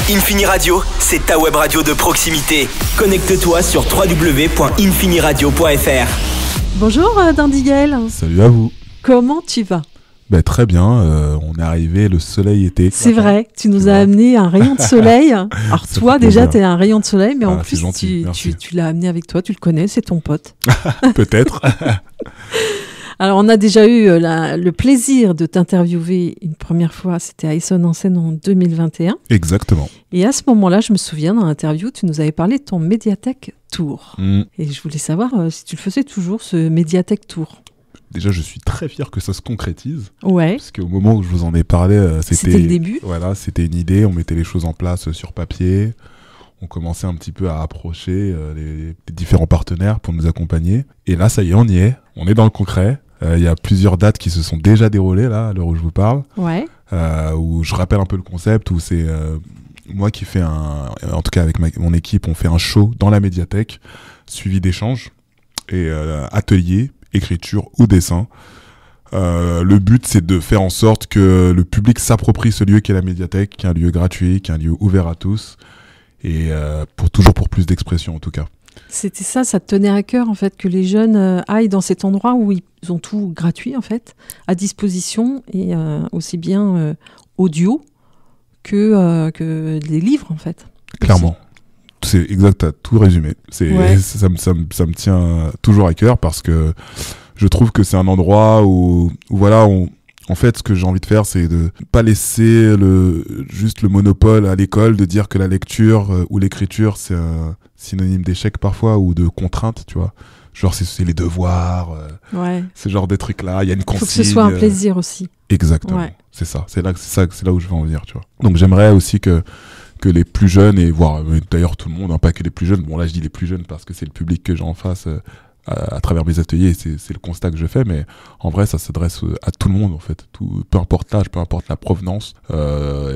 Infini Radio, c'est ta web radio de proximité. Connecte-toi sur www.infiniradio.fr. Bonjour Dindigel. Salut à vous. Comment tu vas ? Très bien, on est arrivé, le soleil était... C'est vrai, tu nous as amené un rayon de soleil. Alors toi déjà tu es un rayon de soleil, mais en plus gentil, tu l'as amené avec toi, tu le connais, c'est ton pote. Peut-être. Alors on a déjà eu le plaisir de t'interviewer une première fois, c'était à Essonne en Seine en 2021. Exactement. Et à ce moment-là, je me souviens dans l'interview, tu nous avais parlé de ton Médiathèque Tour. Et je voulais savoir si tu le faisais toujours, ce Médiathèque Tour. Déjà, je suis très fier que ça se concrétise. Ouais. Parce qu'au moment où je vous en ai parlé, c'était le début. Voilà, c'était une idée. On mettait les choses en place sur papier. On commençait un petit peu à approcher les différents partenaires pour nous accompagner. Et là, ça y est, on y est. On est dans le concret. Il y a plusieurs dates qui se sont déjà déroulées là, à l'heure où je vous parle. Ouais. Où je rappelle un peu le concept, où c'est moi qui fais en tout cas avec mon équipe, on fait un show dans la médiathèque, suivi d'échanges et ateliers. Écriture ou dessin. Le but, c'est de faire en sorte que le public s'approprie ce lieu qui est la médiathèque, qui est un lieu gratuit, qui est un lieu ouvert à tous, et toujours pour plus d'expression en tout cas. C'était ça te tenait à cœur en fait, que les jeunes aillent dans cet endroit où ils ont tout gratuit en fait, à disposition, et aussi bien audio que des livres en fait. Clairement. Aussi. C'est exact, t'as tout résumé. Ça me tient toujours à cœur parce que je trouve que c'est un endroit où voilà, en fait, ce que j'ai envie de faire, c'est de pas laisser juste le monopole à l'école de dire que la lecture ou l'écriture, c'est un synonyme d'échec parfois ou de contrainte, tu vois. Genre, c'est les devoirs, ce genre de trucs-là. Il y a une consigne. Il faut que ce soit un plaisir aussi. Exactement, c'est ça. C'est là où je veux en venir, tu vois. Donc, j'aimerais aussi que les plus jeunes, et voire d'ailleurs tout le monde, pas que les plus jeunes, bon là je dis les plus jeunes parce que c'est le public que j'ai en face à travers mes ateliers, c'est le constat que je fais, mais en vrai ça s'adresse à tout le monde en fait, peu importe l'âge, peu importe la provenance,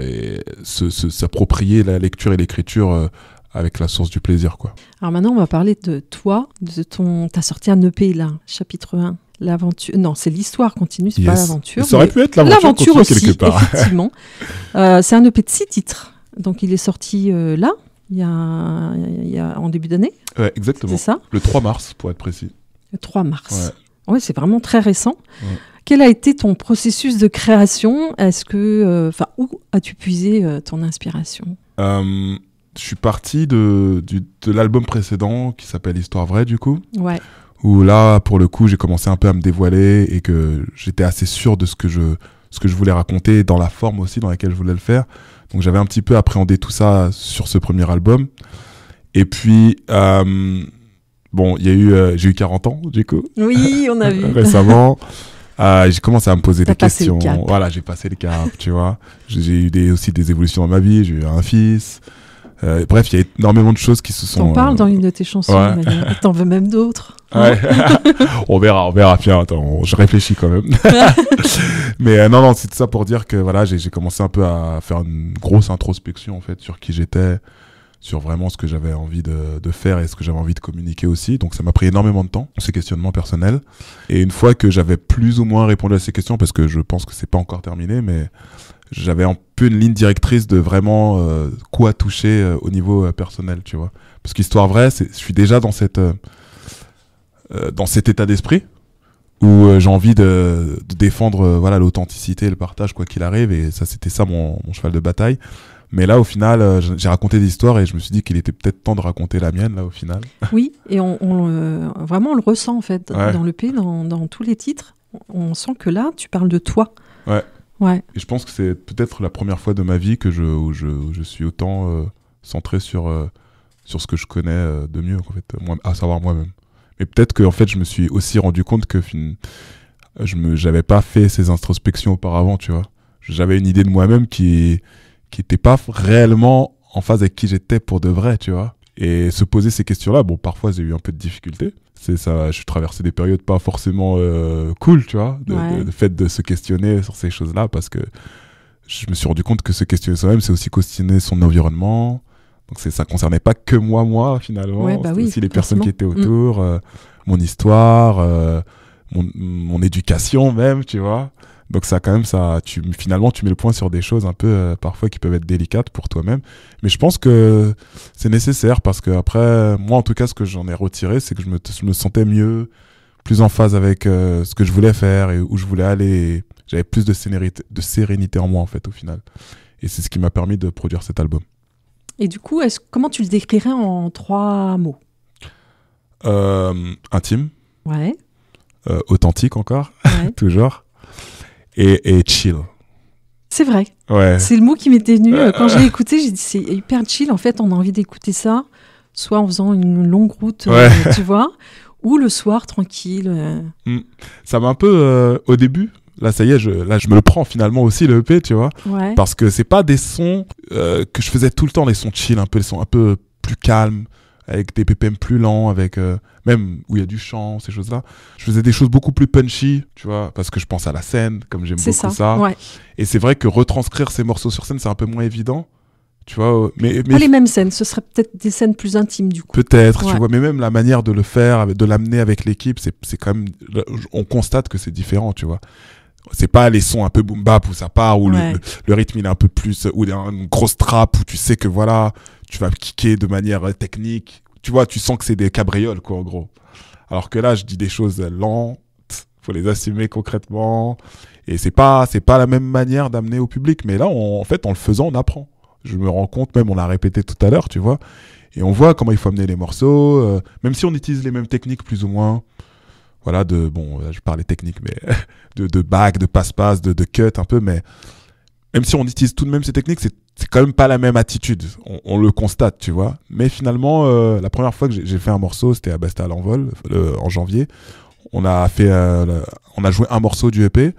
et s'approprier la lecture et l'écriture avec la source du plaisir, quoi. Alors maintenant on va parler de toi, t'as sorti un EP là, chapitre 1. L'aventure, non, c'est l'histoire continue, c'est pas l'aventure. Ça aurait pu être l'aventure aussi, quelque part. Effectivement. C'est un EP de 6 titres. Donc il est sorti là, il y a en début d'année. Ouais, exactement. C'est ça ? Le 3 mars, pour être précis. Le 3 mars. Ouais, c'est vraiment très récent. Ouais. Quel a été ton processus de création ? Où as-tu puisé ton inspiration ? Je suis parti de l'album précédent qui s'appelle Histoire vraie, du coup. Ouais. Où là, pour le coup, j'ai commencé un peu à me dévoiler et que j'étais assez sûr de ce que je voulais raconter, dans la forme aussi dans laquelle je voulais le faire. Donc j'avais un petit peu appréhendé tout ça sur ce premier album. Et puis, j'ai eu 40 ans, du coup. Oui, on a vu. Récemment. J'ai commencé à me poser des questions. Le cap. Voilà, j'ai passé le cap, tu vois. J'ai eu aussi des évolutions dans ma vie. J'ai eu un fils. Bref, il y a énormément de choses qui se sont... T'en parles dans une de tes chansons, ouais. T'en veux même d'autres. Ouais. on verra. Tiens, attends, je réfléchis quand même. Mais non, c'est tout ça pour dire que voilà, j'ai commencé un peu à faire une grosse introspection en fait sur qui j'étais, sur vraiment ce que j'avais envie de faire et ce que j'avais envie de communiquer aussi. Donc ça m'a pris énormément de temps, ces questionnements personnels. Et une fois que j'avais plus ou moins répondu à ces questions, parce que je pense que c'est pas encore terminé, mais j'avais un peu une ligne directrice de vraiment quoi toucher au niveau personnel, tu vois. Parce qu'Histoire vraie, je suis déjà dans cet état d'esprit où j'ai envie de défendre l'authenticité et le partage quoi qu'il arrive, et ça c'était ça mon cheval de bataille. Mais là au final j'ai raconté des histoires et je me suis dit qu'il était peut-être temps de raconter la mienne là au final. Oui, et vraiment on le ressent en fait dans l'EP, dans tous les titres, on sent que là tu parles de toi. Ouais. Et je pense que c'est peut-être la première fois de ma vie que où je suis autant centré sur ce que je connais de mieux en fait, à savoir moi-même. Mais peut-être que en fait je me suis aussi rendu compte que j'avais pas fait ces introspections auparavant, tu vois. J'avais une idée de moi-même qui était pas réellement en phase avec qui j'étais pour de vrai, tu vois. Et se poser ces questions-là, bon, parfois j'ai eu un peu de difficultés. C'est ça, je traversais des périodes pas forcément cool, tu vois, de fait de se questionner sur ces choses-là, parce que je me suis rendu compte que se questionner soi-même, c'est aussi questionner son environnement. Donc ça concernait pas que moi finalement, c'était aussi les personnes qui étaient autour, mon histoire, mon éducation même, tu vois. Donc ça quand même, finalement tu mets le point sur des choses un peu parfois qui peuvent être délicates pour toi-même. Mais je pense que c'est nécessaire parce que après, moi en tout cas, ce que j'en ai retiré, c'est que je me sentais mieux, plus en phase avec ce que je voulais faire et où je voulais aller. Et j'avais plus de sérénité en moi en fait au final. Et c'est ce qui m'a permis de produire cet album. Et du coup, comment tu le décrirais en 3 mots? Intime. Ouais. Authentique encore, Ouais. toujours. Et chill. C'est vrai. Ouais. C'est le mot qui m'était venu. Quand je l'ai écouté, j'ai dit c'est hyper chill. En fait, on a envie d'écouter ça, soit en faisant une longue route, tu vois, ou le soir, tranquille. Ça m'a un peu, au début, là ça y est, je me le prends finalement aussi, le EP, tu vois. Ouais. Parce que c'est pas des sons que je faisais tout le temps, les sons chill, un peu, les sons un peu plus calmes, avec des BPM plus lents, avec même où il y a du chant, ces choses-là. Je faisais des choses beaucoup plus punchy, tu vois, parce que je pense à la scène, comme j'aime beaucoup ça. Ouais. Et c'est vrai que retranscrire ces morceaux sur scène, c'est un peu moins évident, tu vois. Mais pas les mêmes scènes, ce serait peut-être des scènes plus intimes du coup. Peut-être, tu vois, mais même la manière de le faire, de l'amener avec l'équipe, c'est quand même, on constate que c'est différent, tu vois. C'est pas les sons un peu boom bap où ça part, où le rythme il est un peu plus, ou une grosse trap où tu sais que voilà, tu vas kicker de manière technique. Tu vois, tu sens que c'est des cabrioles, quoi, en gros. Alors que là, je dis des choses lentes, faut les assumer concrètement. Et c'est pas la même manière d'amener au public. Mais là, en fait, en le faisant, on apprend. Je me rends compte, même on l'a répété tout à l'heure, tu vois. Et on voit comment il faut amener les morceaux, même si on utilise les mêmes techniques, plus ou moins. Voilà, je parlais technique, mais de back, de passe-passe, de cut un peu, mais même si on utilise tout de même ces techniques, c'est quand même pas la même attitude. On le constate, tu vois. Mais finalement, la première fois que j'ai fait un morceau, c'était à l'Envol, en janvier. On a joué un morceau du EP.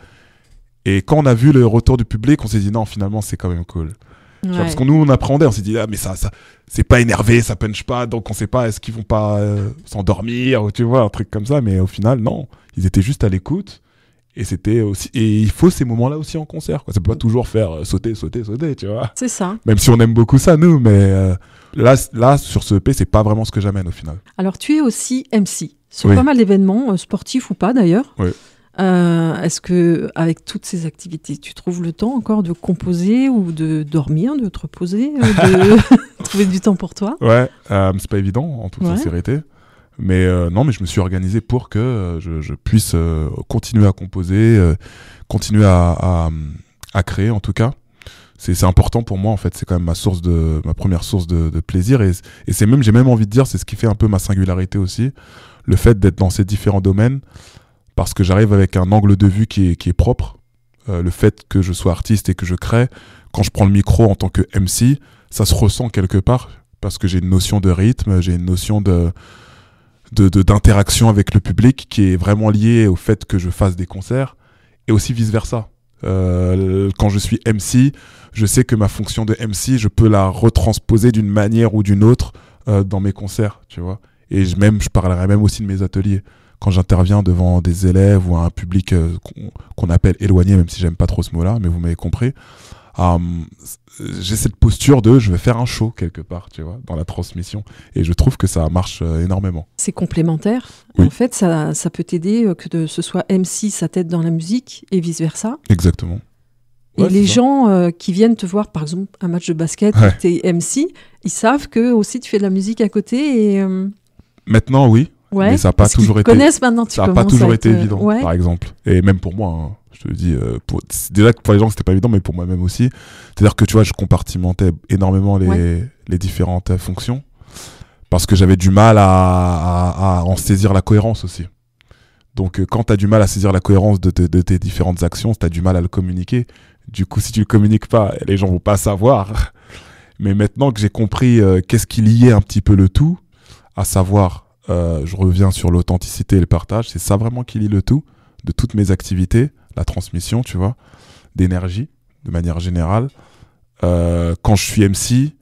Et quand on a vu le retour du public, on s'est dit non, finalement, c'est quand même cool. Ouais. Parce que nous, on appréhendait, on s'est dit, mais ça, c'est pas énervé, ça punch pas, donc on sait pas, est-ce qu'ils vont pas s'endormir, ou tu vois, un truc comme ça. Mais au final, non. Ils étaient juste à l'écoute. Et c'était aussi, et il faut ces moments-là aussi en concert, quoi. Ça peut pas toujours faire sauter, tu vois. C'est ça. Même si on aime beaucoup ça, nous, mais là, sur ce EP, c'est pas vraiment ce que j'amène au final. Alors, tu es aussi MC sur pas mal d'événements, sportifs ou pas d'ailleurs. Oui. Est-ce que, avec toutes ces activités, tu trouves le temps encore de composer ou de dormir, de te reposer, de trouver du temps pour toi? Ouais, c'est pas évident, en toute sincérité. Mais non, mais je me suis organisé pour que je puisse continuer à composer, continuer à créer en tout cas. C'est important pour moi en fait, c'est quand même ma première source de plaisir et c'est même, j'ai même envie de dire, c'est ce qui fait un peu ma singularité aussi, le fait d'être dans ces différents domaines, parce que j'arrive avec un angle de vue qui est propre. Le fait que je sois artiste et que je crée, quand je prends le micro en tant que MC, ça se ressent quelque part, parce que j'ai une notion de rythme, j'ai une notion d'interaction avec le public qui est vraiment liée au fait que je fasse des concerts et aussi vice versa. Quand je suis MC, je sais que ma fonction de MC, je peux la retransposer d'une manière ou d'une autre dans mes concerts, tu vois. Et je parlerai même aussi de mes ateliers. Quand j'interviens devant des élèves ou un public qu'on appelle éloigné, même si j'aime pas trop ce mot-là, mais vous m'avez compris. J'ai cette posture je vais faire un show quelque part, tu vois, dans la transmission. Et je trouve que ça marche énormément. C'est complémentaire. Oui. En fait, ça peut t'aider que ce soit MC, ça t'aide dans la musique et vice-versa. Exactement. Et les gens qui viennent te voir, par exemple, un match de basket, où t'es MC, ils savent que aussi tu fais de la musique à côté. Et, Maintenant, oui. Ouais, mais ça n'a pas toujours été. Connaissent maintenant, ça n'a pas toujours été évident, par exemple. Et même pour moi, hein, je te le dis, déjà que pour les gens c'était pas évident, mais pour moi-même aussi. C'est-à-dire que tu vois, je compartimentais énormément les différentes fonctions parce que j'avais du mal à en saisir la cohérence aussi. Donc quand tu as du mal à saisir la cohérence de tes différentes actions, tu as du mal à le communiquer. Du coup, si tu le communiques pas, les gens vont pas savoir. Mais maintenant que j'ai compris qu'est-ce qui liait un petit peu le tout, à savoir je reviens sur l'authenticité et le partage, c'est ça vraiment qui lie le tout de toutes mes activités, la transmission, tu vois, d'énergie de manière générale. Quand je suis MC,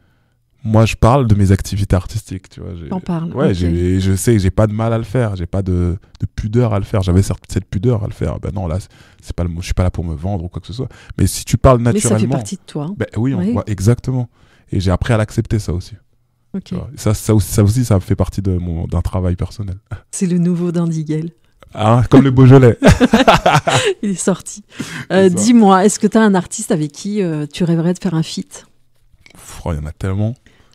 moi je parle de mes activités artistiques, tu vois. T'en parles. Ouais, okay. Je sais que j'ai pas de mal à le faire, j'ai pas de pudeur à le faire. J'avais cette pudeur à le faire. Ben non, là c'est pas je suis pas là pour me vendre ou quoi que ce soit. Mais si tu parles naturellement, mais ça fait partie de toi. Ben oui, exactement. Et j'ai appris à l'accepter ça aussi. Okay. Ça aussi, ça fait partie d'un travail personnel. C'est le nouveau Dandiguel. Hein, comme le Beaujolais. Il est sorti. C'est ça. Dis-moi, est-ce que tu as un artiste avec qui tu rêverais de faire un feat? Il y en a tellement.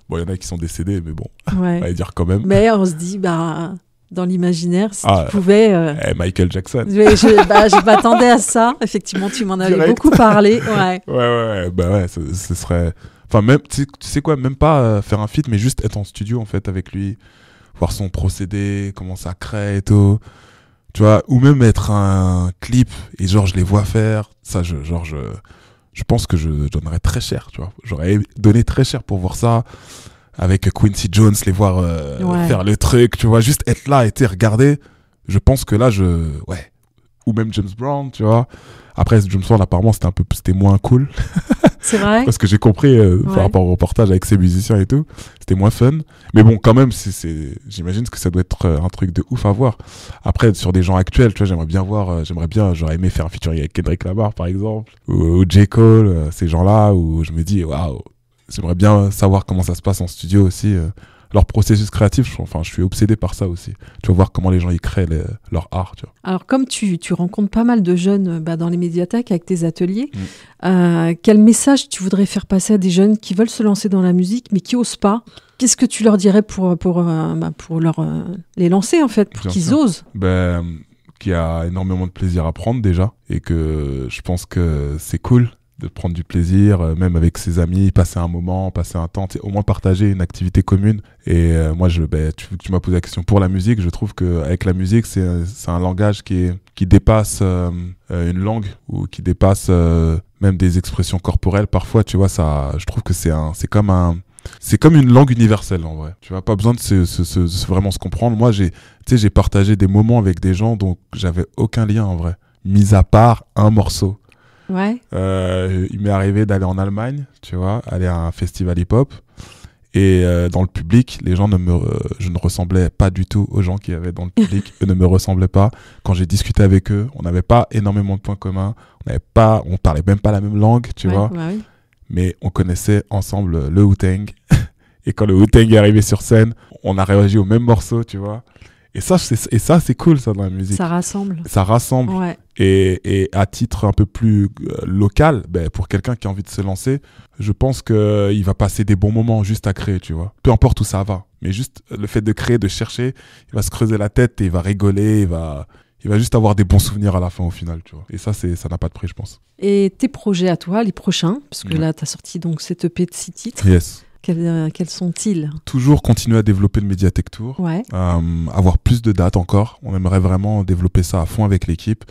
Bon, il y en a qui sont décédés, mais bon, Ouais. on va dire quand même. Mais on se dit, bah, dans l'imaginaire, si Ah, tu pouvais... Michael Jackson. je m'attendais à ça. Effectivement, tu m'en avais Direct. beaucoup parlé. Ouais. Ouais, bah ouais, ce serait... Enfin, même, tu sais quoi, même pas faire un feat, mais juste être en studio, en fait, avec lui, voir son procédé, comment ça crée et tout, tu vois, ou même être un clip, et genre, je les vois faire, ça, je pense que je donnerais très cher, tu vois, j'aurais donné très cher pour voir ça, avec Quincy Jones, les voir Ouais. faire le truc, tu vois, juste être là et regarder, je pense que là, ouais, ou même James Brown, tu vois. Après, James Brown, apparemment, c'était moins cool. C'est vrai? Parce que j'ai compris Ouais. par rapport au reportage avec ces musiciens et tout, c'était moins fun. Mais bon, quand même, j'imagine que ça doit être un truc de ouf à voir. Après, sur des gens actuels, tu vois, j'aurais aimé faire un featuring avec Kendrick Lamar, par exemple, ou J. Cole, ces gens-là, où je me dis, waouh, j'aimerais bien savoir comment ça se passe en studio aussi. Leur processus créatif, je suis obsédé par ça aussi. Tu vas voir comment les gens y créent leur art, tu vois. Alors, comme tu rencontres pas mal de jeunes dans les médiathèques avec tes ateliers, quel message tu voudrais faire passer à des jeunes qui veulent se lancer dans la musique, mais qui osent pas? Qu'est-ce que tu leur dirais pour les lancer, en fait, pour Bien qu'ils sûr. osent? Qu'il y a énormément de plaisir à prendre déjà, et que je pense que c'est cool de prendre du plaisir, même avec ses amis, passer un moment, passer un temps, au moins partager une activité commune. Et moi, tu m'as posé la question pour la musique. Je trouve qu'avec la musique, c'est un langage qui dépasse une langue, ou qui dépasse même des expressions corporelles. Parfois, tu vois, je trouve que c'est comme une langue universelle, en vrai. Tu vois, pas besoin de vraiment se comprendre. Moi, j'ai partagé des moments avec des gens dont j'avais aucun lien, en vrai. Mis à part un morceau. Ouais. Il m'est arrivé d'aller en Allemagne, tu vois, aller à un festival hip-hop. Et dans le public, les gens je ne ressemblais pas du tout aux gens qui y avait dans le public. Eux ne me ressemblaient pas. Quand j'ai discuté avec eux, on n'avait pas énormément de points communs. On parlait même pas la même langue, tu vois. Bah oui. Mais on connaissait ensemble le Wu-Tang. Et quand le Wu-Tang est arrivé sur scène, on a réagi au même morceau, tu vois. Et ça, c'est cool, ça, dans la musique. Ça rassemble. Ça rassemble. Ouais. Et à titre un peu plus local, pour quelqu'un qui a envie de se lancer, je pense qu'il va passer des bons moments juste à créer, tu vois. Peu importe où ça va. Mais juste le fait de créer, de chercher, il va se creuser la tête et il va rigoler, il va juste avoir des bons souvenirs à la fin au final, tu vois. Et ça n'a pas de prix, je pense. Et tes projets à toi, les prochains, parce que là, tu as sorti donc cette EP de 6 titres. Yes. Quels sont-ils? Toujours continuer à développer le Mediatek Tour. Ouais. Avoir plus de dates encore. On aimerait vraiment développer ça à fond avec l'équipe.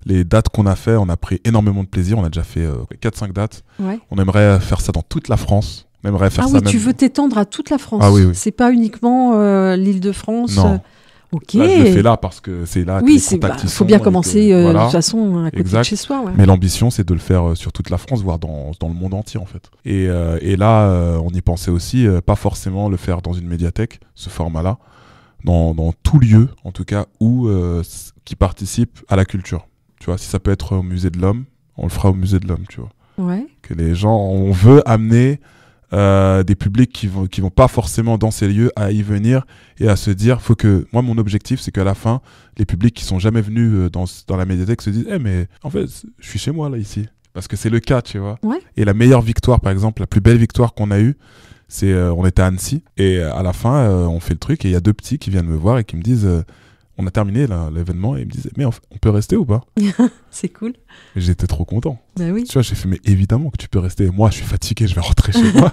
Les dates qu'on a fait, on a pris énormément de plaisir. On a déjà fait 4-5 dates. Ouais. On aimerait faire ça dans toute la France. On aimerait faire ça oui, même... tu veux t'étendre à toute la France. Ah oui. C'est pas uniquement l'Île-de-France. Non. Ok. Là, je le fais là parce que c'est là que oui, les contacts faut bien commencer voilà. de toute façon à côté Exact. de chez soi. Ouais. Mais l'ambition, c'est de le faire sur toute la France, voire dans le monde entier, en fait. Et là, on y pensait aussi, pas forcément le faire dans une médiathèque, ce format-là, dans tout lieu, en tout cas, qui participe à la culture. Tu vois, si ça peut être au musée de l'Homme, on le fera au musée de l'Homme, tu vois. Ouais. Que les gens, on veut amener des publics qui vont pas forcément dans ces lieux à y venir et à se dire, moi mon objectif c'est qu'à la fin les publics qui sont jamais venus dans la médiathèque se disent mais en fait je suis chez moi là ici, parce que c'est le cas, tu vois. Ouais. Et la meilleure victoire, par exemple, la plus belle victoire qu'on a eue, c'est on était à Annecy et à la fin on fait le truc et il y a 2 petits qui viennent me voir et qui me disent on a terminé l'événement, et ils me disaient mais on peut rester ou pas? C'est cool. Et j'étais trop content. Bah oui. Tu vois, j'ai fait mais évidemment que tu peux rester. Moi, je suis fatigué, je vais rentrer chez moi.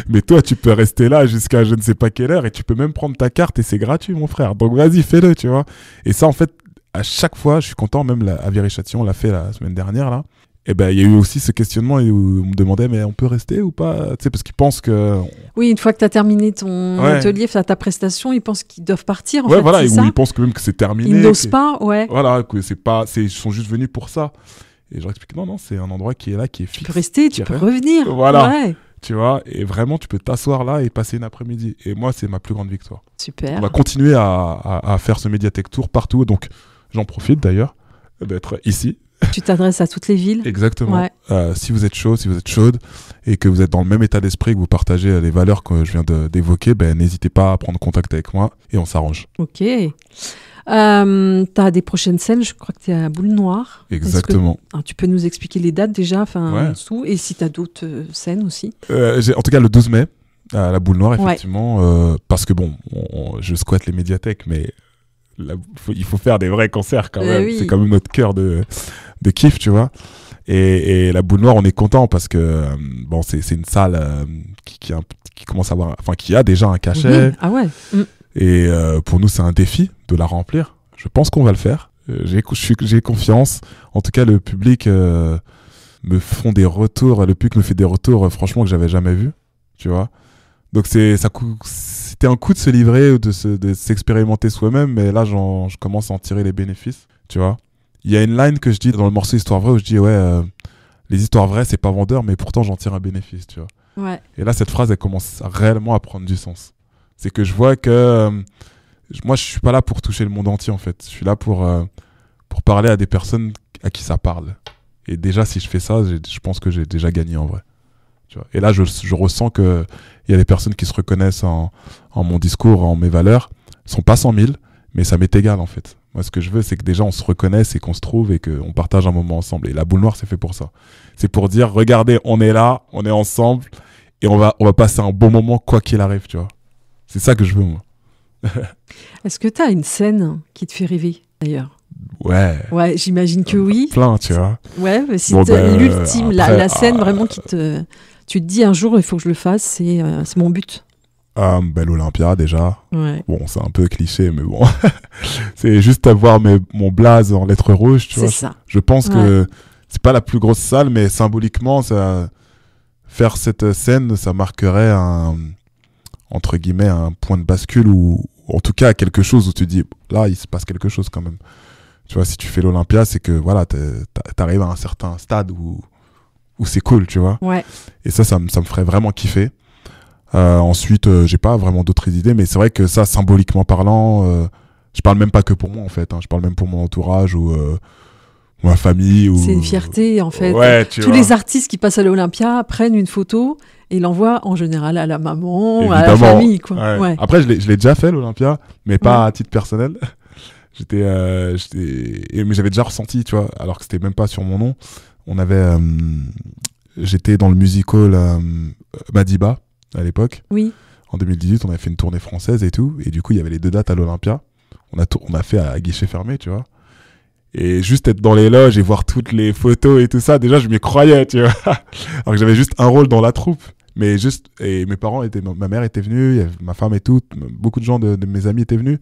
Mais toi, tu peux rester là jusqu'à je ne sais pas quelle heure et tu peux même prendre ta carte et c'est gratuit, mon frère. Donc vas-y, fais-le, tu vois. Et ça, en fait, à chaque fois, je suis content. Même à Viry-Châtillon, on l'a fait la semaine dernière là. Et ben, il y a eu aussi ce questionnement où on me demandait mais on peut rester ou pas, tu sais, parce qu'ils pensent que Oui, une fois que tu as terminé ton atelier, ta prestation, ils pensent qu'ils doivent partir. En fait, voilà, c'est et ça. où ils pensent quand même que c'est terminé. Ils n'osent pas, ouais. Voilà, que ils sont juste venus pour ça. Et je leur explique non, c'est un endroit qui est là, qui est fixe. Tu peux rester, tu peux revenir. Voilà. Ouais. Tu vois, et vraiment, tu peux t'asseoir là et passer une après-midi. Et moi, c'est ma plus grande victoire. Super. On va continuer à faire ce Mediatek Tour partout. Donc, j'en profite d'ailleurs d'être ici. Tu t'adresses à toutes les villes. Exactement. Ouais. Si vous êtes chaud, si vous êtes chaude et que vous êtes dans le même état d'esprit, que vous partagez les valeurs que je viens d'évoquer, n'hésitez pas à prendre contact avec moi et on s'arrange. Ok. T'as des prochaines scènes, je crois que tu es à Boule Noire. Exactement. Tu peux nous expliquer les dates déjà, Ouais. tout, et si tu as d'autres scènes aussi. En tout cas, le 12 mai, à la Boule Noire, effectivement, parce que bon, je squatte les médiathèques, mais il faut faire des vrais concerts quand même. Oui. C'est quand même notre cœur de kiff, tu vois. Et la Boule Noire, on est content parce que bon, c'est une salle qui commence à avoir, enfin, qui a déjà un cachet. Oui. Ah ouais. Et pour nous, c'est un défi de la remplir. Je pense qu'on va le faire. J'ai confiance. En tout cas, le public me font des retours. Le public me fait des retours, franchement, que j'avais jamais vu. Tu vois. Donc c'était un coup de se livrer, de s'expérimenter soi-même. Mais là, je commence à en tirer les bénéfices. Tu vois. Il y a une line que je dis dans le morceau Histoire vraie où je dis les histoires vraies, c'est pas vendeur, mais pourtant j'en tire un bénéfice. Tu vois. Ouais. Et là, cette phrase, elle commence réellement à prendre du sens. C'est que je vois que moi, je suis pas là pour toucher le monde entier, en fait. Je suis là pour parler à des personnes à qui ça parle. Et déjà, si je fais ça, je pense que j'ai déjà gagné en vrai. Tu vois. Et là, je ressens qu'il y a des personnes qui se reconnaissent en mon discours, en mes valeurs. Ils sont pas 100 000, mais ça m'est égal, en fait. Moi, ce que je veux, c'est que déjà, on se reconnaisse et qu'on se trouve et qu'on partage un moment ensemble. Et la Boule Noire, c'est fait pour ça. C'est pour dire, regardez, on est là, on est ensemble et on va passer un bon moment, quoi qu'il arrive, tu vois. C'est ça que je veux, moi. Est-ce que tu as une scène qui te fait rêver, d'ailleurs ? Ouais. Ouais, j'imagine que oui. Plein, tu vois. Ouais, mais si Bon, l'ultime, après, la scène vraiment qui te... Tu te dis un jour, il faut que je le fasse, c'est mon but. L'Olympia, déjà. Ouais. Bon, c'est un peu cliché, mais bon. C'est juste avoir mon blaze en lettres rouges, tu vois. C'est ça. Je pense que c'est pas la plus grosse salle, mais symboliquement, faire cette scène, ça marquerait entre guillemets, un point de bascule ou en tout cas quelque chose où tu dis, là, il se passe quelque chose quand même. Tu vois, si tu fais l'Olympia, c'est que voilà, t'arrives à un certain stade où c'est cool, tu vois. Ouais. Et ça me ferait vraiment kiffer. Ensuite, j'ai pas vraiment d'autres idées, mais c'est vrai que ça, symboliquement parlant, je parle même pas que pour moi, en fait. Je parle même pour mon entourage ou ma famille. C'est une fierté, en fait. Ouais, tous les artistes qui passent à l'Olympia prennent une photo et l'envoient en général à la maman, évidemment, à la famille, quoi. Ouais. Ouais. Après, je l'ai déjà fait, l'Olympia, mais pas à titre personnel. Mais j'avais déjà ressenti, tu vois, alors que c'était même pas sur mon nom. J'étais dans le musical Madiba à l'époque. Oui. En 2018, on avait fait une tournée française et tout. Et du coup, il y avait les 2 dates à l'Olympia. On a fait à guichet fermé, tu vois. Et juste être dans les loges et voir toutes les photos et tout ça, déjà, je m'y croyais, tu vois. Alors que j'avais juste un rôle dans la troupe. Et mes parents ma mère était venue, ma femme et tout, beaucoup de gens de mes amis étaient venus.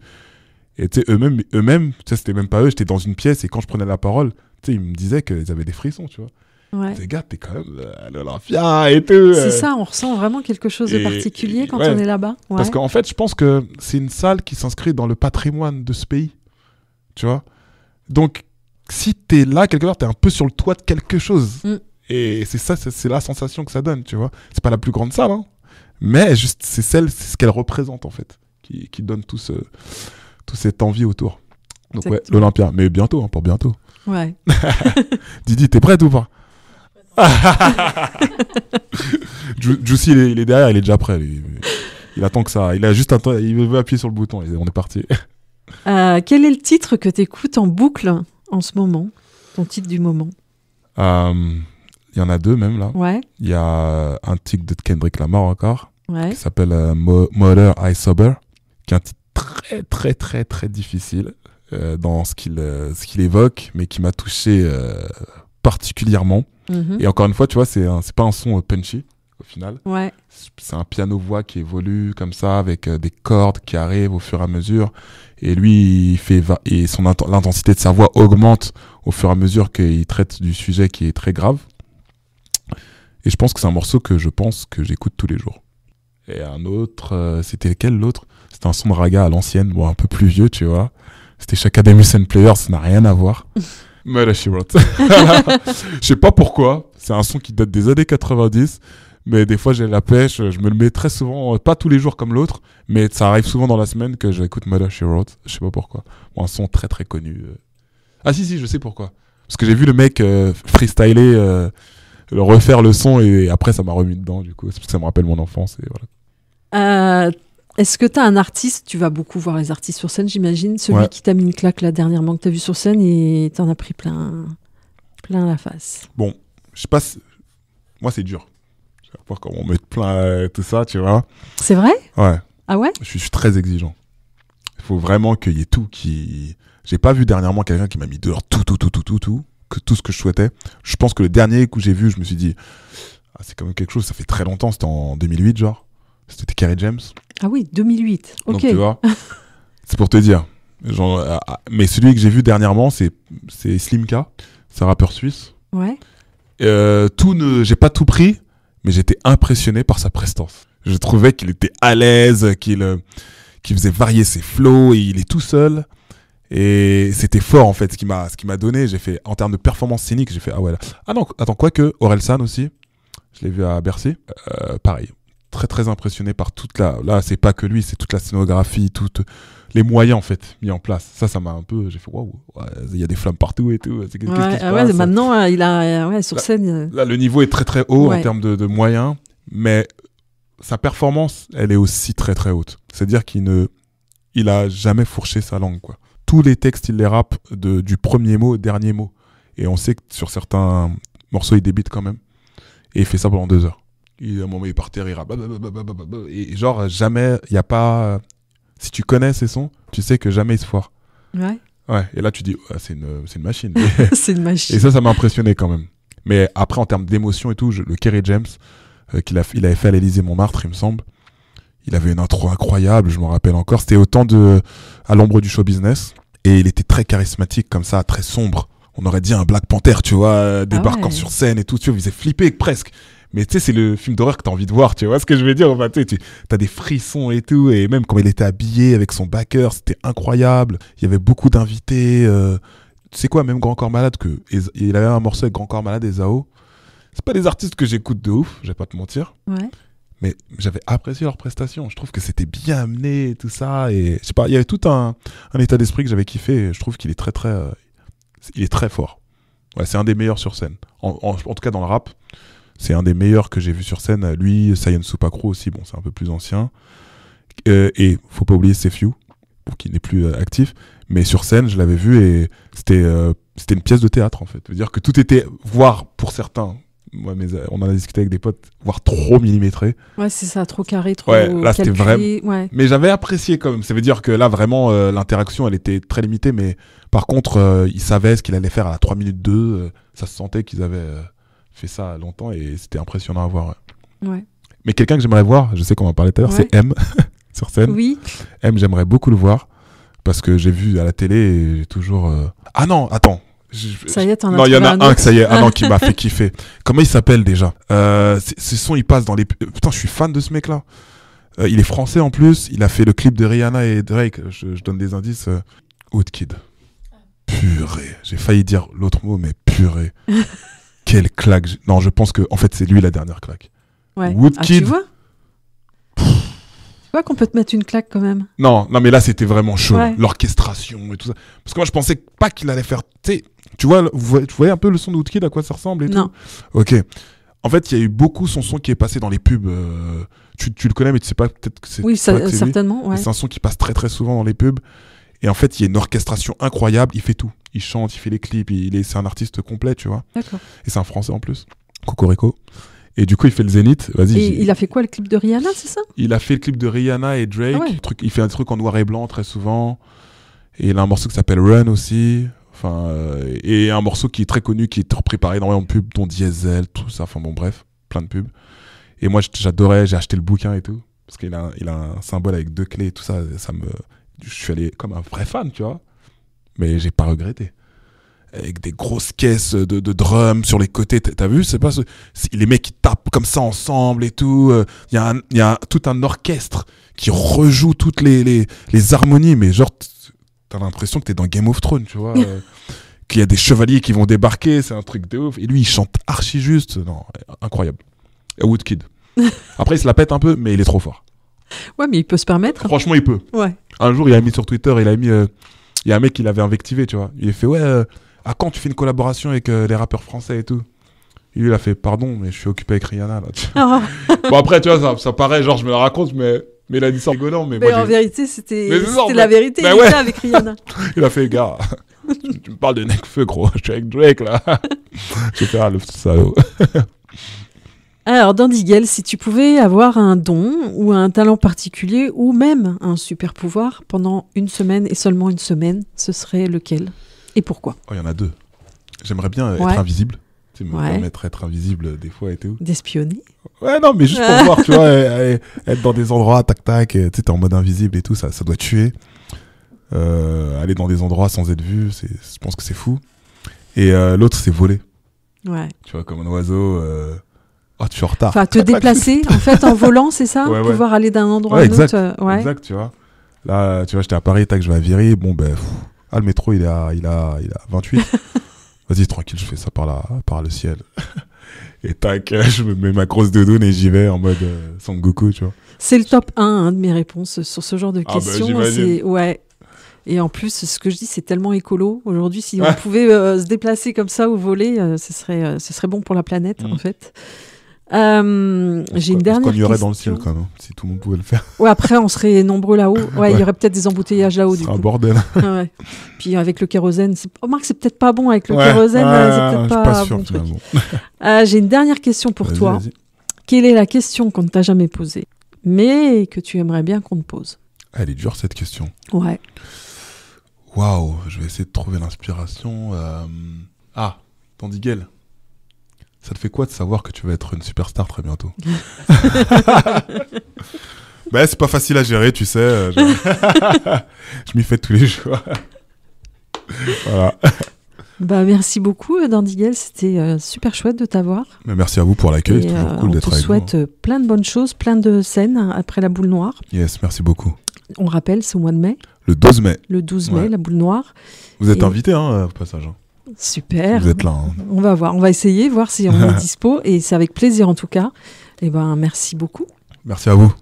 Et tu sais, eux-mêmes, tu sais, c'était même pas eux, j'étais dans une pièce et quand je prenais la parole, tu sais, ils me disaient qu'ils avaient des frissons, tu vois. Ouais. Les gars, t'es quand même à l'Olympia et tout. C'est ça, on ressent vraiment quelque chose de particulier quand on est là-bas. Ouais. Parce qu'en fait, je pense que c'est une salle qui s'inscrit dans le patrimoine de ce pays, tu vois. Donc, si t'es là, quelque part, t'es un peu sur le toit de quelque chose. Et c'est ça, c'est la sensation que ça donne, tu vois. C'est pas la plus grande salle, hein, mais juste, c'est ce qu'elle représente, en fait, qui donne tout cette envie autour. Donc, exactement. Ouais, l'Olympia. Mais bientôt, pour bientôt. Ouais. Didi, t'es prête ou pas? Juicy, il est derrière, il est déjà prêt. Il attend que ça. Il a juste il veut appuyer sur le bouton et on est parti. Quel est le titre que t'écoutes en boucle en ce moment? Ton titre du moment? Il y en a 2 même là. Ouais. Il y a un titre de Kendrick Lamar encore, qui s'appelle Mother I Sober, qui est un titre très très très très difficile dans ce qu'il évoque, mais qui m'a touché particulièrement. Et encore une fois, tu vois, c'est pas un son punchy au final. Ouais. C'est un piano-voix qui évolue comme ça, avec des cordes qui arrivent au fur et à mesure. Et lui, l'intensité de sa voix augmente au fur et à mesure qu'il traite du sujet qui est très grave. Et je pense que c'est un morceau que j'écoute tous les jours. Et un autre, c'était lequel l'autre? C'était un son de raga à l'ancienne, bon, un peu plus vieux, tu vois. C'était Chaka Demus and Players, ça n'a rien à voir. Murder, She Wrote. Je sais pas pourquoi, c'est un son qui date des années 90, mais des fois j'ai la pêche, je me le mets très souvent, pas tous les jours comme l'autre, mais ça arrive souvent dans la semaine que j'écoute Murder, She Wrote, je sais pas pourquoi. Bon, un son très très connu. Ah si, je sais pourquoi. Parce que j'ai vu le mec freestyler, refaire le son et après ça m'a remis dedans, du coup, c'est parce que ça me rappelle mon enfance et voilà. Est-ce que tu as un artiste, tu vas beaucoup voir les artistes sur scène, j'imagine, celui qui t'a mis une claque là dernièrement que tu as vu sur scène et t'en as pris plein la face? Bon, je sais pas, moi c'est dur. Je sais pas comment mettre plein tout ça, tu vois. C'est vrai? Ouais. Ah ouais? Je suis très exigeant. Il faut vraiment qu'il y ait tout qui... J'ai pas vu dernièrement quelqu'un qui m'a mis dehors tout, que tout ce que je souhaitais. Je pense que le dernier que j'ai vu, je me suis dit, c'est quand même quelque chose, ça fait très longtemps, c'était en 2008 genre. C'était Kerry James. Ah oui, 2008. Ok. Donc tu vois, c'est pour te dire. Genre, mais celui que j'ai vu dernièrement, c'est Slimka. C'est un rappeur suisse. Ouais. J'ai pas tout pris, mais j'étais impressionné par sa prestance. Je trouvais qu'il était à l'aise, qu'il faisait varier ses flows, et il est tout seul. Et c'était fort en fait ce qui m'a donné. J'ai fait, en termes de performance scénique, j'ai fait ah ouais là. Ah non, attends, quoique Orelsan aussi, je l'ai vu à Bercy. Pareil. Très très impressionné par là c'est pas que lui, c'est toute la scénographie, toutes les moyens en fait mis en place. Ça m'a un peu, j'ai fait waouh, il y a des flammes partout et tout. Qu'est-ce qui se passe maintenant il a sur scène. Là le niveau est très très haut en termes de moyens, mais sa performance elle est aussi très très haute. C'est-à-dire il a jamais fourché sa langue quoi. Tous les textes il les rappe du premier mot au dernier mot, et on sait que sur certains morceaux il débite quand même, et il fait ça pendant 2 heures. À un moment il est par terre, il rappe, et genre jamais, il y a pas, si tu connais ces sons, tu sais que jamais il se foire. Ouais. Et là tu dis c'est une machine. C'est une machine. Et ça m'a impressionné quand même. Mais après en termes d'émotion et tout, le Kerry James il avait fait à l'Élysée Montmartre il me semble, il avait une intro incroyable, je me rappelle encore, c'était au temps à l'ombre du show business, et il était très charismatique comme ça, très sombre. On aurait dit un Black Panther, tu vois, débarquant sur scène et tout, tu vois, il faisait flipper presque. Mais tu sais, c'est le film d'horreur que t'as envie de voir, tu vois ce que je veux dire? Enfin, t'as des frissons et tout, et même quand il était habillé avec son backer, c'était incroyable. Il y avait beaucoup d'invités. Tu sais quoi, même Grand Corps Malade, il avait un morceau avec Grand Corps Malade et Zao. C'est pas des artistes que j'écoute de ouf, je vais pas te mentir. Ouais. Mais j'avais apprécié leur prestation. Je trouve que c'était bien amené, tout ça. Et je sais pas, il y avait tout un état d'esprit que j'avais kiffé. Et je trouve qu'il est très, très, il est très fort. Ouais, c'est un des meilleurs sur scène. En tout cas, dans le rap, c'est un des meilleurs que j'ai vu sur scène. Lui, Sayan Supakro aussi, bon, c'est un peu plus ancien. Et faut pas oublier Sefiu, qui n'est plus actif. Mais sur scène, je l'avais vu et c'était une pièce de théâtre, en fait. Ça veut dire que tout était, voire pour certains, on en a discuté avec des potes, voire trop millimétré. Ouais, c'est ça, trop carré, trop là, c'était calculé. Ouais. Mais j'avais apprécié quand même. Ça veut dire que là, vraiment, l'interaction, elle était très limitée. Mais par contre, ils savaient ce qu'il allait faire à la 3 minutes 2. Ça se sentait qu'ils avaient fait ça longtemps et c'était impressionnant à voir. Ouais. Mais quelqu'un que j'aimerais voir, je sais qu'on en parlait tout à l'heure, c'est M sur scène. Oui. M, j'aimerais beaucoup le voir parce que j'ai vu à la télé et j'ai toujours... Ah non, attends. Ça y est, t'en as non, il y en a un que ça y est, qui m'a fait kiffer. Comment il s'appelle déjà? Ce son, il passe dans les... Putain, je suis fan de ce mec-là. Il est français en plus. Il a fait le clip de Rihanna et Drake. Je donne des indices. Woodkid. Purée. J'ai failli dire l'autre mot, mais purée. Quelle claque. Non, je pense que en fait, c'est lui la dernière claque. Ouais. Woodkid. Tu vois? Tu vois qu'on peut te mettre une claque quand même. Non, mais là, c'était vraiment chaud. Ouais. L'orchestration et tout ça. Parce que moi, je pensais pas qu'il allait faire... Tu vois, vous voyez un peu le son de Woodkid, à quoi ça ressemble et Non. tout? Ok. En fait, il y a eu beaucoup son qui est passé dans les pubs. Tu le connais, mais tu sais pas peut-être que c'est... Oui, certainement, ouais. C'est un son qui passe très très souvent dans les pubs. Et en fait, il y a une orchestration incroyable. Il fait tout. Il chante, il fait les clips. C'est un artiste complet, tu vois. D'accord. Et c'est un Français en plus. Cocorico. Et du coup, il fait le Zénith. Vas-y. Et il a fait quoi, le clip de Rihanna, c'est ça? Il a fait le clip de Rihanna et Drake. Ah ouais. Il fait un truc en noir et blanc très souvent. Et il a un morceau qui s'appelle Run aussi. Enfin, et un morceau qui est très connu, qui est repris par énormément de pubs, dont Diesel, tout ça. Enfin bon, bref, plein de pubs. Et moi, j'adorais, j'ai acheté le bouquin et tout. Parce qu'il a un symbole avec 2 clés et tout ça. Je suis allé comme un vrai fan, tu vois. Mais j'ai pas regretté. Avec des grosses caisses de drums sur les côtés. T'as vu? C'est pas les mecs qui tapent comme ça ensemble et tout. Il y a tout un orchestre qui rejoue toutes les harmonies. Mais genre, t'as l'impression que t'es dans Game of Thrones, tu vois. Qu'il y a des chevaliers qui vont débarquer. C'est un truc de ouf. Et lui, il chante archi juste. Non, incroyable. Woodkid. Après, il se la pète un peu, mais il est trop fort. Ouais, mais il peut se permettre. Franchement, il peut. Ouais. Un jour, il a mis sur Twitter, il y a un mec qui l'avait invectivé, tu vois. Il a fait, à quand tu fais une collaboration avec les rappeurs français et tout? Et lui, il a fait, pardon, mais je suis occupé avec Rihanna, là. Ah. Bon, après, tu vois, ça paraît, genre, je me la raconte, mais Mais il a dit ça en rigolant, mais Mais moi, en vérité, c'était Mais c'est ça, la mais- vérité. mais Il ouais. était avec Rihanna. il a fait, gars, tu me parles de Nekfeu, gros, je suis avec Drake, là. J'ai fait, le salaud. Alors, Dandigel, si tu pouvais avoir un don ou un talent particulier ou même un super pouvoir pendant une semaine et seulement une semaine, ce serait lequel et pourquoi? Oh, il y en a deux. J'aimerais bien Ouais. être invisible. Tu sais, me Ouais. permettre d'être invisible des fois et tout. D'espionner? Ouais, non, mais juste pour voir, tu vois, être dans des endroits, tac, tac, tu sais, t'es en mode invisible et tout, ça doit tuer. Aller dans des endroits sans être vu, je pense que c'est fou. Et l'autre, c'est voler. Ouais. Tu vois, comme un oiseau. Oh, tu es en retard. Enfin, te déplacer, en fait, en volant, c'est ça? Ouais, ouais. Pouvoir aller d'un endroit Ouais, à un exact. autre. Ouais. Exact, tu vois. Là, tu vois, j'étais à Paris, tac, je vais à Viry. Bon, ben, le métro, il a 28. Vas-y, tranquille, je fais ça par le ciel. Et tac, je me mets ma grosse doudoune et j'y vais en mode Son Goku, tu vois. C'est le top 1 de mes réponses sur ce genre de Ah bah, questions. j'imagine. Ouais. Et en plus, ce que je dis, c'est tellement écolo. Aujourd'hui, si Ouais. on pouvait se déplacer comme ça ou voler, ce serait bon pour la planète, en fait. J'ai une dernière On y aurait dans le question. ciel, quand même, si tout le monde pouvait le faire. Ouais, après, on serait nombreux là-haut. Ouais, il y aurait peut-être des embouteillages là-haut, Ce du serait un coup. bordel. Ouais. Puis avec le kérosène, remarque, c'est peut-être pas bon avec le Ouais, kérosène, ouais, c'est je peut-être suis pas pas un sûr, bon truc. finalement. J'ai une dernière question pour Vas-y, toi. vas-y. Quelle est la question qu'on ne t'a jamais posée, mais que tu aimerais bien qu'on te pose? Elle est dure, cette question. Ouais. Waouh, je vais essayer de trouver l'inspiration. Ah, Tandiguel. Ça te fait quoi de savoir que tu vas être une superstar très bientôt? Bah, c'est pas facile à gérer, tu sais. Je m'y fais tous les jours. Voilà. Bah, merci beaucoup, Dandigel. C'était super chouette de t'avoir. Mais merci à vous pour l'accueil, c'est Et, toujours cool on d'être te avec souhaite plein de bonnes choses, plein de scènes après la boule noire. vous. Yes, merci beaucoup. On rappelle, c'est au mois de mai, Le 12 mai, le 12 mai, Ouais. la boule noire. vous êtes Et- invité au passage. Hein. Super. Vous êtes là. Hein. On va voir, on va essayer, voir si on est dispo. Et c'est avec plaisir en tout cas. Et ben, merci beaucoup. Merci à vous.